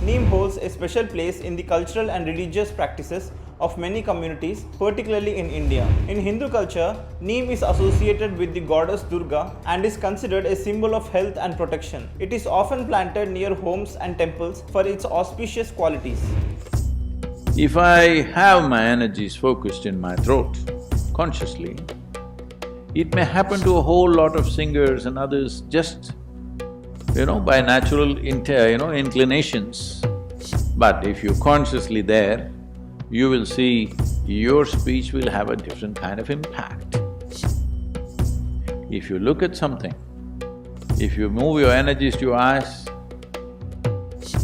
Neem holds a special place in the cultural and religious practices of many communities, particularly in India. In Hindu culture, Neem is associated with the goddess Durga and is considered a symbol of health and protection. It is often planted near homes and temples for its auspicious qualities. If I have my energies focused in my throat consciously, it may happen to a whole lot of singers and others just, by natural inclinations. But if you're consciously there, you will see your speech will have a different kind of impact. If you look at something, if you move your energies to your eyes,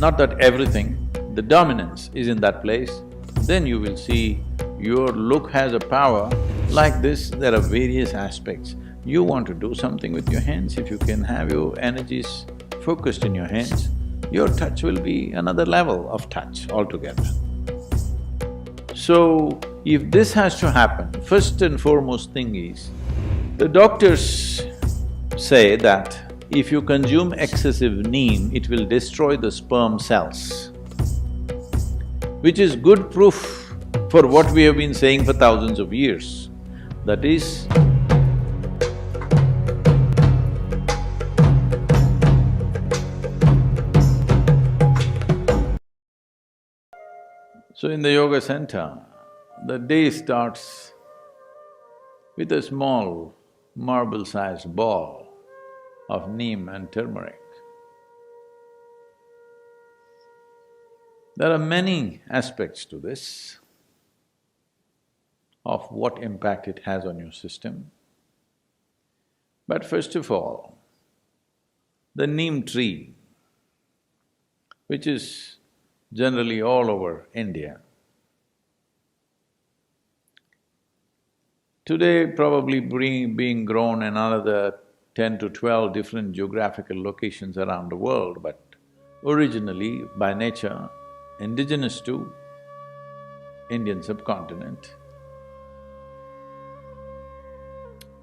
not that everything, the dominance is in that place, then you will see your look has a power. Like this, there are various aspects. You want to do something with your hands, if you can have your energies focused in your hands, your touch will be another level of touch altogether. So, if this has to happen, first and foremost thing is, the doctors say that if you consume excessive neem, it will destroy the sperm cells, which is good proof for what we have been saying for thousands of years. That is, so in the yoga center, the day starts with a small marble-sized ball of neem and turmeric. There are many aspects to this, of what impact it has on your system. But first of all, the neem tree, which is generally all over India, today probably being grown in another 10 to 12 different geographical locations around the world, but originally, by nature, indigenous to Indian subcontinent,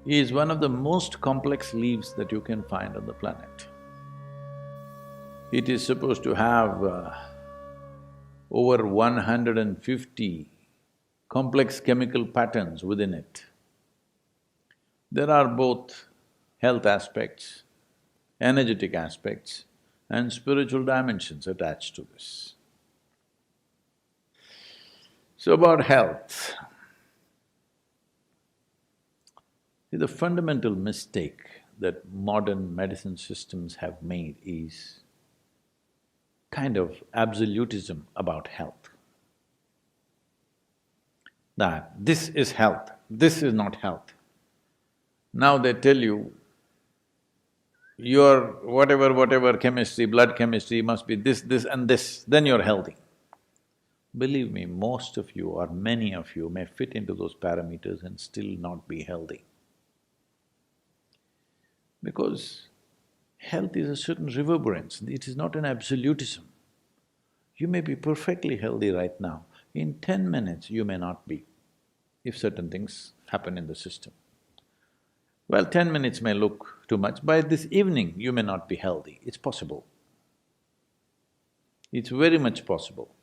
is one of the most complex leaves that you can find on the planet. It is supposed to have over 150 complex chemical patterns within it. There are both health aspects, energetic aspects, and spiritual dimensions attached to this. So about health, the fundamental mistake that modern medicine systems have made is kind of absolutism about health. That this is health, this is not health. Now they tell you, your whatever chemistry, blood chemistry must be this, this and this, then you're healthy. Believe me, most of you or many of you may fit into those parameters and still not be healthy. Because health is a certain reverberance, it is not an absolutism. You may be perfectly healthy right now, in 10 minutes you may not be, if certain things happen in the system. Well, 10 minutes may look too much, by this evening you may not be healthy, it's possible. It's very much possible.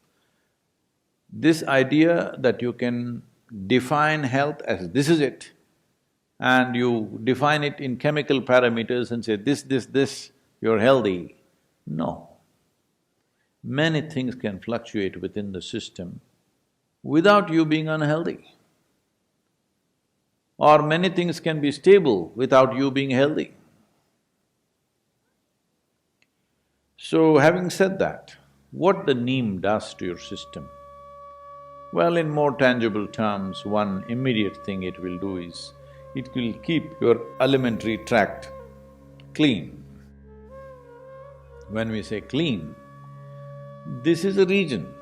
This idea that you can define health as this is it, and you define it in chemical parameters and say this, you're healthy. No. Many things can fluctuate within the system without you being unhealthy. Or many things can be stable without you being healthy. So having said that, what the neem does to your system? Well, in more tangible terms, one immediate thing it will do is, it will keep your alimentary tract clean. When we say clean, this is a region,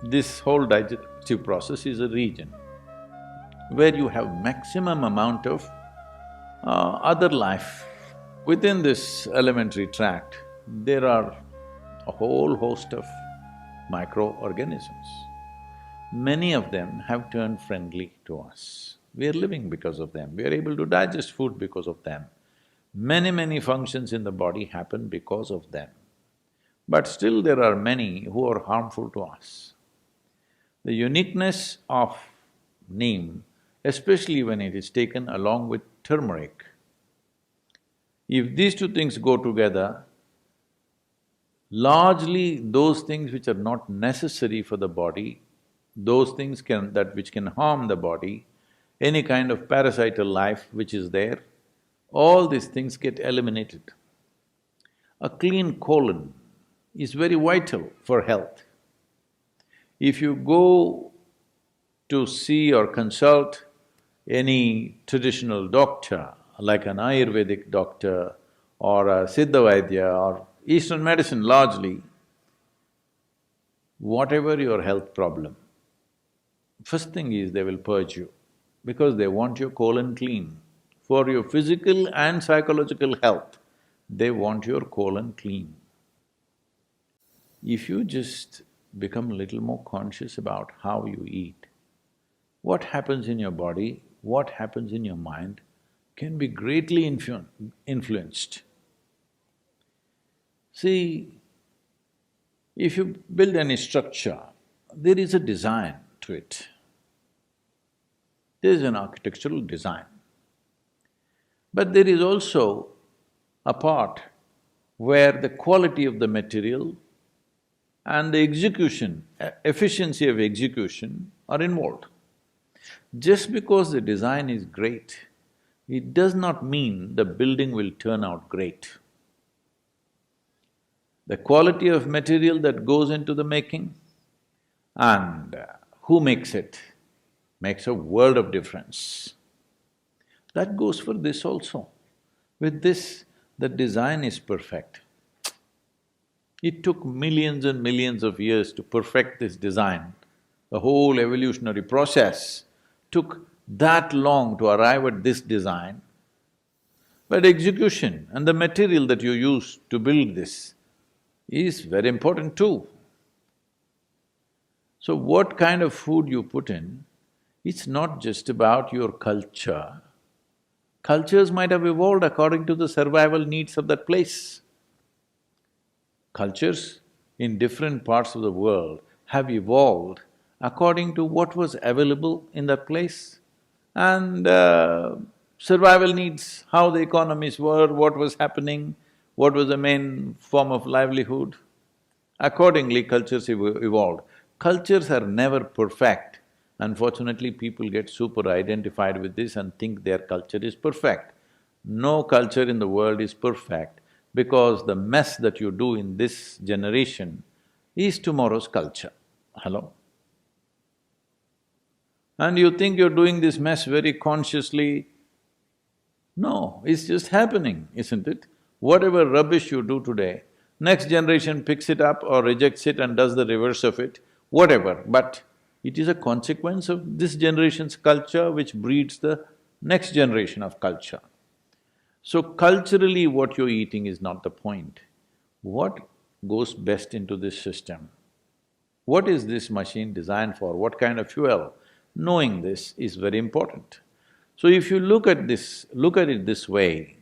this whole digestive process is a region where you have maximum amount of other life. Within this alimentary tract, there are a whole host of microorganisms. Many of them have turned friendly to us. We are living because of them, we are able to digest food because of them. Many functions in the body happen because of them. but still there are many who are harmful to us. The uniqueness of neem, especially when it is taken along with turmeric, if these two things go together, largely those things which are not necessary for the body, those things which can harm the body, any kind of parasital life which is there, all these things get eliminated. A clean colon is very vital for health. If you go to see or consult any traditional doctor, like an Ayurvedic doctor or a Siddha Vaidya or Eastern medicine largely, whatever your health problem, first thing is they will purge you because they want your colon clean. For your physical and psychological health, they want your colon clean. If you just become a little more conscious about how you eat, what happens in your body, what happens in your mind can be greatly influenced. See, if you build any structure, there is a design to it. There is an architectural design. But there is also a part where the quality of the material and the execution, efficiency of execution are involved. Just because the design is great, it does not mean the building will turn out great. The quality of material that goes into the making and who makes it makes a world of difference. That goes for this also. With this, the design is perfect. It took millions and millions of years to perfect this design. The whole evolutionary process took that long to arrive at this design. But execution and the material that you use to build this is very important too. So what kind of food you put in, it's not just about your culture. Cultures might have evolved according to the survival needs of that place. Cultures in different parts of the world have evolved according to what was available in that place and survival needs, how the economies were, what was happening, what was the main form of livelihood. Accordingly, cultures evolved. Cultures are never perfect. Unfortunately, people get super identified with this and think their culture is perfect. No culture in the world is perfect because the mess that you do in this generation is tomorrow's culture. Hello? And you think you're doing this mess very consciously. No, it's just happening, isn't it? Whatever rubbish you do today, next generation picks it up or rejects it and does the reverse of it, whatever, but it is a consequence of this generation's culture which breeds the next generation of culture. So culturally what you're eating is not the point. What goes best into this system? What is this machine designed for? What kind of fuel? Knowing this is very important. So if you look at it this way,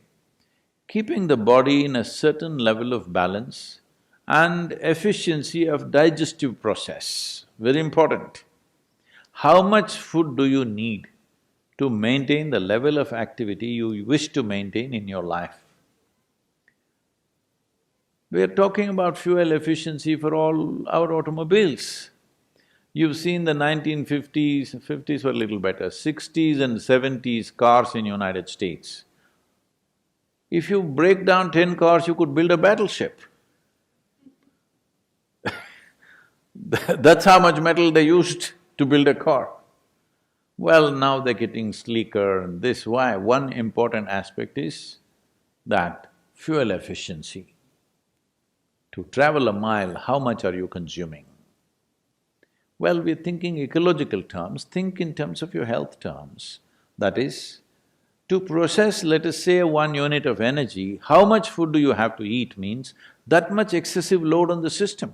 keeping the body in a certain level of balance and efficiency of digestive process, very important. How much food do you need to maintain the level of activity you wish to maintain in your life? We are talking about fuel efficiency for all our automobiles. You've seen the 1950s, 50s were a little better, 60s and 70s cars in United States. If you break down 10 cars, you could build a battleship. That's how much metal they used to build a car. Well, now they're getting sleeker and this, why? One important aspect is that fuel efficiency. To travel a mile, how much are you consuming? Well, we're thinking ecological terms, think in terms of your health terms. That is, to process, let us say, 1 unit of energy, how much food do you have to eat means that much excessive load on the system.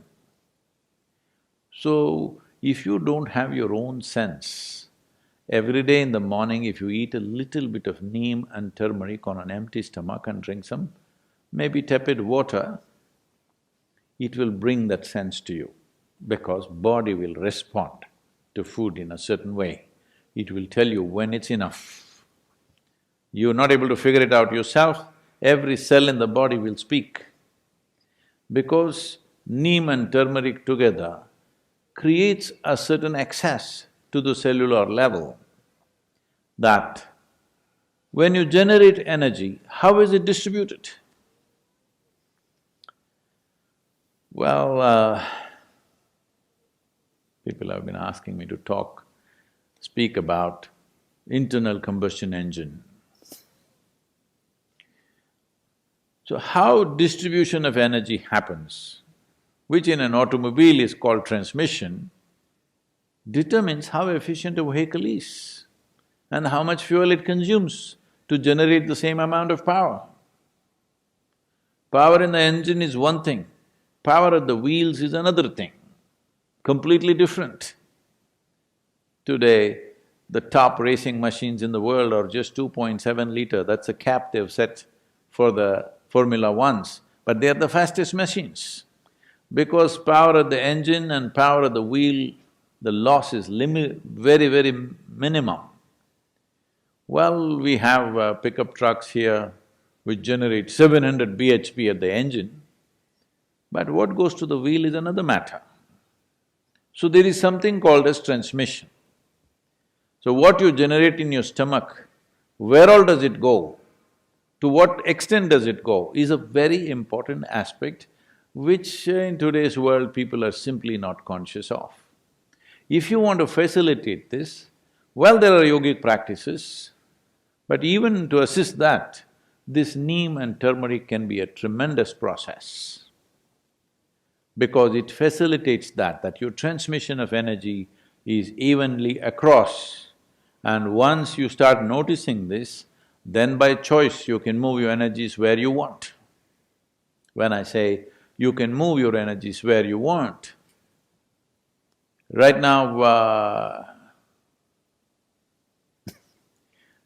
So, if you don't have your own sense, every day in the morning if you eat a little bit of neem and turmeric on an empty stomach and drink some maybe tepid water, it will bring that sense to you because body will respond to food in a certain way. It will tell you when it's enough. You're not able to figure it out yourself, every cell in the body will speak. Because neem and turmeric together creates a certain access to the cellular level that when you generate energy, how is it distributed? Well, people have been asking me to speak about internal combustion engine. So how distribution of energy happens, which in an automobile is called transmission, determines how efficient a vehicle is and how much fuel it consumes to generate the same amount of power. Power in the engine is one thing, power at the wheels is another thing, completely different. Today, the top racing machines in the world are just 2.7 liter, that's a cap they've set for the Formula Ones, but they are the fastest machines. Because power at the engine and power at the wheel, the loss is very minimum. Well, we have pickup trucks here which generate 700 bhp at the engine, but what goes to the wheel is another matter. So there is something called as transmission. So what you generate in your stomach, where all does it go, to what extent does it go, is a very important aspect which in today's world people are simply not conscious of. If you want to facilitate this, well, there are yogic practices, but even to assist that, this neem and turmeric can be a tremendous process because it facilitates that your transmission of energy is evenly across. And once you start noticing this, then by choice you can move your energies where you want. When I say you can move your energies where you want, right now,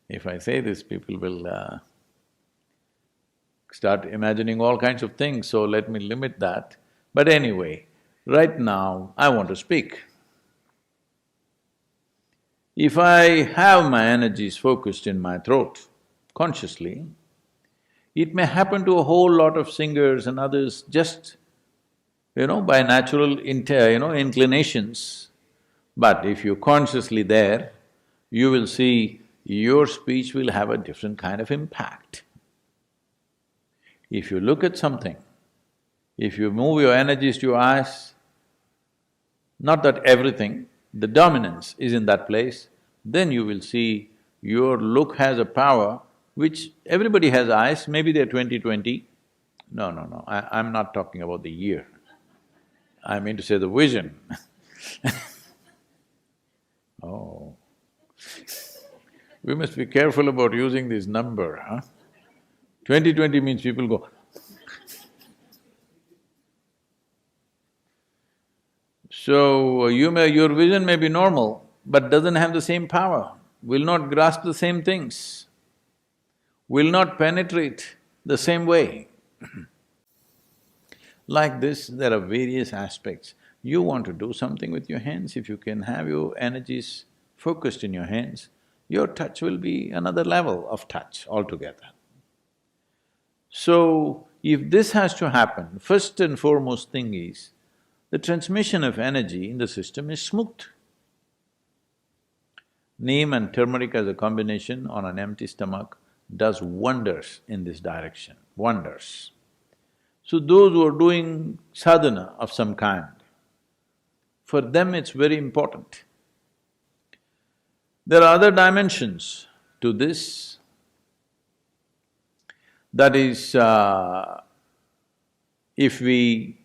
if I say this, people will start imagining all kinds of things, so let me limit that. But anyway, right now I want to speak. If I have my energies focused in my throat, consciously, it may happen to a whole lot of singers and others just, by natural inclinations. But if you're consciously there, you will see your speech will have a different kind of impact. If you look at something, if you move your energies to your eyes, not that everything, the dominance is in that place, then you will see your look has a power which everybody has eyes, maybe they're 20/20. No, I'm not talking about the year. I mean to say the vision. Oh, we must be careful about using this number, huh? 20/20 means people go, so your vision may be normal, but doesn't have the same power, will not grasp the same things, will not penetrate the same way. Like this, there are various aspects. You want to do something with your hands, if you can have your energies focused in your hands, your touch will be another level of touch altogether. So, if this has to happen, first and foremost thing is, the transmission of energy in the system is smooth. Neem and turmeric as a combination on an empty stomach does wonders in this direction, wonders. So those who are doing sadhana of some kind, for them it's very important. There are other dimensions to this. That is, if we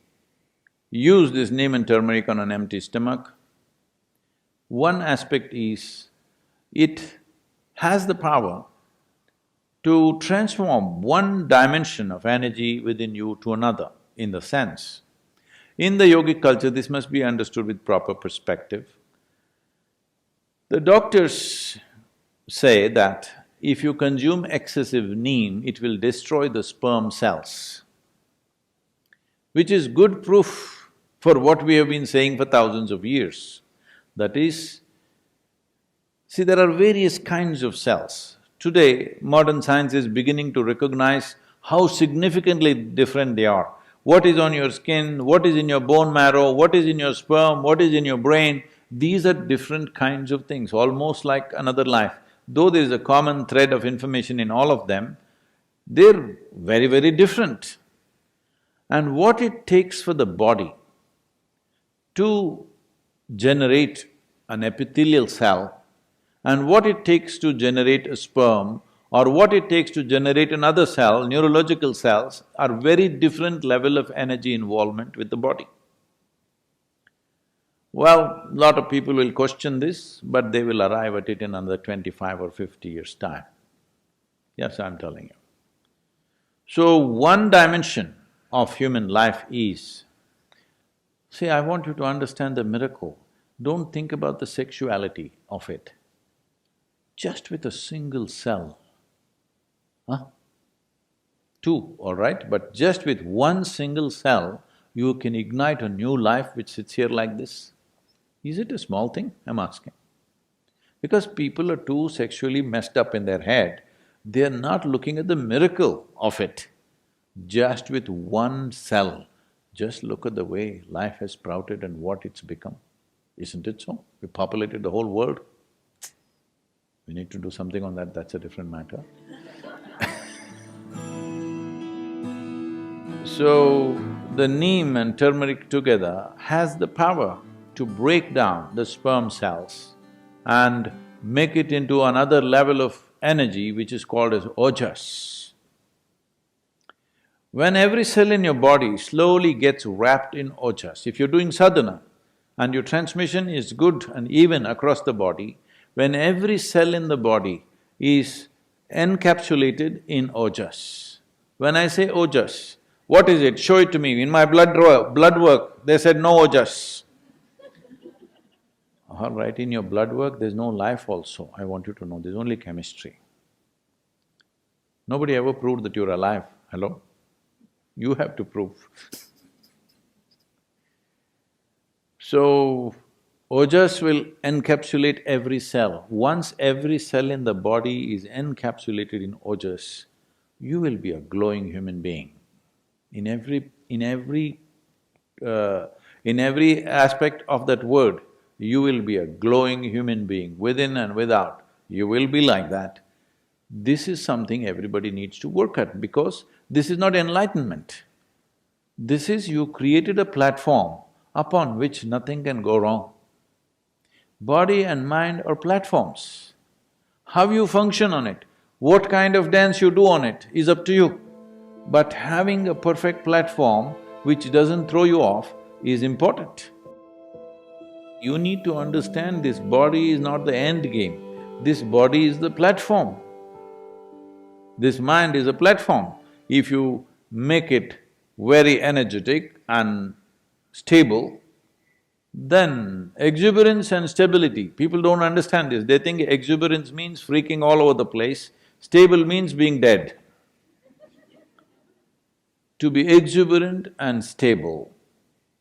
use this neem and turmeric on an empty stomach, one aspect is, it has the power to transform one dimension of energy within you to another, in the sense. In the yogic culture, this must be understood with proper perspective. The doctors say that if you consume excessive neem, it will destroy the sperm cells. which is good proof for what we have been saying for thousands of years. That is, see, there are various kinds of cells. Today, modern science is beginning to recognize how significantly different they are. What is on your skin, what is in your bone marrow, what is in your sperm, what is in your brain, these are different kinds of things, almost like another life. Though there is a common thread of information in all of them, they're very, very different. And what it takes for the body to generate an epithelial cell and what it takes to generate a sperm or what it takes to generate another cell, neurological cells, are very different level of energy involvement with the body. Well, lot of people will question this, but they will arrive at it in another 25 or 50 years' time. Yes, I'm telling you. So, one dimension of human life is, see, I want you to understand the miracle. Don't think about the sexuality of it. Just with a single cell, two, all right, but just with one single cell, you can ignite a new life which sits here like this. Is it a small thing? I'm asking. Because people are too sexually messed up in their head, they're not looking at the miracle of it. Just with one cell, just look at the way life has sprouted and what it's become. Isn't it so? We populated the whole world. We need to do something on that, that's a different matter. So, the neem and turmeric together has the power to break down the sperm cells and make it into another level of energy which is called as ojas. When every cell in your body slowly gets wrapped in ojas, if you're doing sadhana and your transmission is good and even across the body, when every cell in the body is encapsulated in ojas. When I say ojas, what is it? Show it to me. In my blood work, they said no ojas. All right, in your blood work, there's no life also, I want you to know, there's only chemistry. Nobody ever proved that you're alive, hello? You have to prove. So, ojas will encapsulate every cell. Once every cell in the body is encapsulated in ojas, you will be a glowing human being. In every aspect of that word, you will be a glowing human being, within and without, you will be like that. This is something everybody needs to work at because this is not enlightenment. This is you created a platform upon which nothing can go wrong. Body and mind are platforms. How you function on it, what kind of dance you do on it is up to you. But having a perfect platform which doesn't throw you off is important. You need to understand this body is not the end game, this body is the platform. This mind is a platform. If you make it very energetic and stable, then exuberance and stability, people don't understand this, they think exuberance means freaking all over the place, stable means being dead. To be exuberant and stable,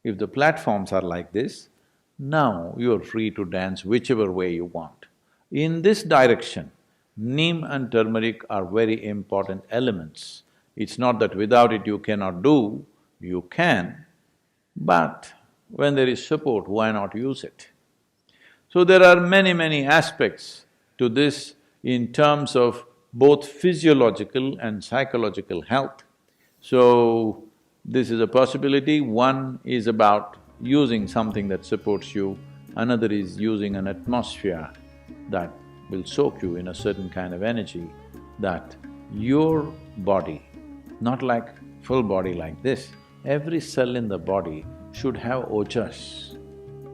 if the platforms are like this, now you're free to dance whichever way you want. In this direction, neem and turmeric are very important elements. It's not that without it you cannot do, you can, but when there is support, why not use it? So there are many aspects to this in terms of both physiological and psychological health. So, this is a possibility. One is about using something that supports you, another is using an atmosphere that will soak you in a certain kind of energy, that your body, not like full body like this, every cell in the body should have ojas,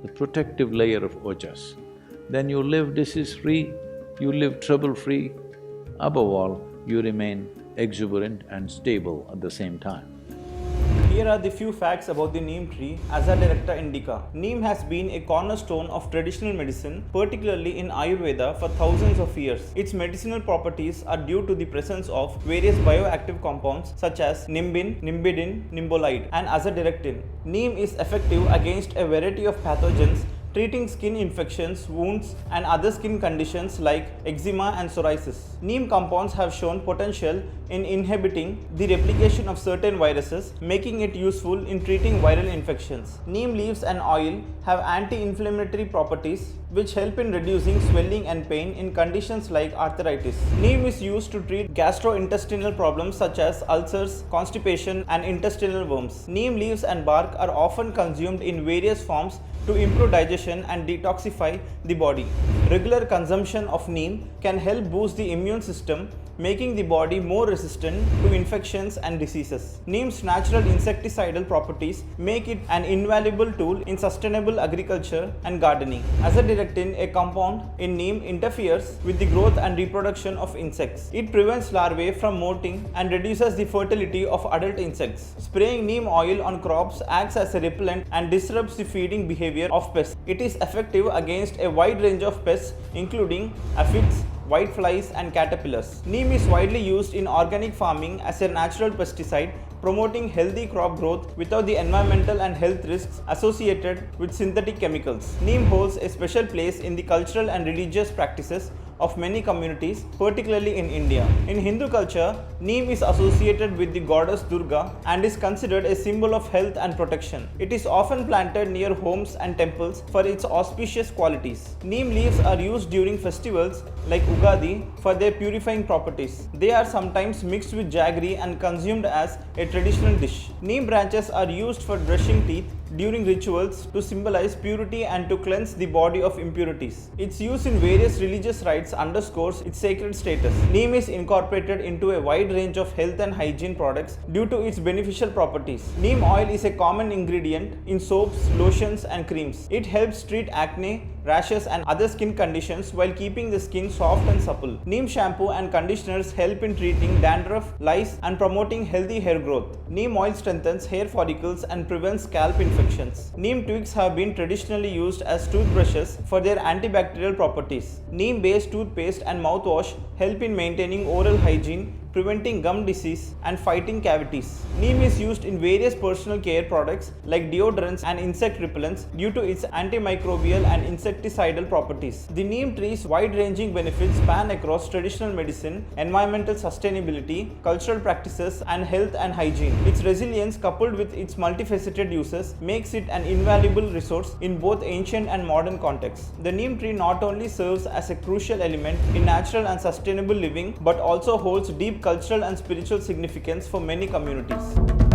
the protective layer of ojas. Then you live disease-free, you live trouble-free, above all, you remain exuberant and stable at the same time. He Here are the few facts about the neem tree, Aza directa indica. Neem has been a cornerstone of traditional medicine, particularly in Ayurveda, for thousands of years. Its medicinal properties are due to the presence of various bioactive compounds such as nimbin, nimbidin, nimbolide, and azadirachtin. Neem is effective against a variety of pathogens, treating skin infections, wounds, and other skin conditions like eczema and psoriasis. Neem compounds have shown potential in inhibiting the replication of certain viruses, making it useful in treating viral infections. Neem leaves and oil have anti-inflammatory properties which help in reducing swelling and pain in conditions like arthritis. Neem is used to treat gastrointestinal problems such as ulcers, constipation, and intestinal worms. Neem leaves and bark are often consumed in various forms to improve digestion and detoxify the body. Regular consumption of neem can help boost the immune system, making the body more resistant to infections and diseases. Neem's natural insecticidal properties make it an invaluable tool in sustainable agriculture and gardening. Azadirachtin, a compound in neem, interferes with the growth and reproduction of insects. It prevents larvae from molting and reduces the fertility of adult insects. Spraying neem oil on crops acts as a repellent and disrupts the feeding behavior of pests. It is effective against a wide range of pests including aphids, whiteflies, and caterpillars. Neem is widely used in organic farming as a natural pesticide, promoting healthy crop growth without the environmental and health risks associated with synthetic chemicals. Neem holds a special place in the cultural and religious practices of many communities, particularly in India. In Hindu culture, neem is associated with the goddess Durga and is considered a symbol of health and protection. It is often planted near homes and temples for its auspicious qualities. Neem leaves are used during festivals like Ugadi for their purifying properties. They are sometimes mixed with jaggery and consumed as a traditional dish. Neem branches are used for brushing teeth during rituals to symbolize purity and to cleanse the body of impurities. Its use in various religious rites underscores its sacred status. Neem is incorporated into a wide range of health and hygiene products due to its beneficial properties. Neem oil is a common ingredient in soaps, lotions, and creams. It helps treat acne, rashes, and other skin conditions while keeping the skin soft and supple. Neem shampoo and conditioners help in treating dandruff, lice, and promoting healthy hair growth. Neem oil strengthens hair follicles and prevents scalp infections. Neem twigs have been traditionally used as toothbrushes for their antibacterial properties. Neem-based toothpaste and mouthwash help in maintaining oral hygiene, preventing gum disease, and fighting cavities. Neem is used in various personal care products like deodorants and insect repellents due to its antimicrobial and insecticidal properties. The neem tree's wide-ranging benefits span across traditional medicine, environmental sustainability, cultural practices, and health and hygiene. Its resilience, coupled with its multifaceted uses, makes it an invaluable resource in both ancient and modern contexts. The neem tree not only serves as a crucial element in natural and sustainable living, but also holds deep cultural and spiritual significance for many communities.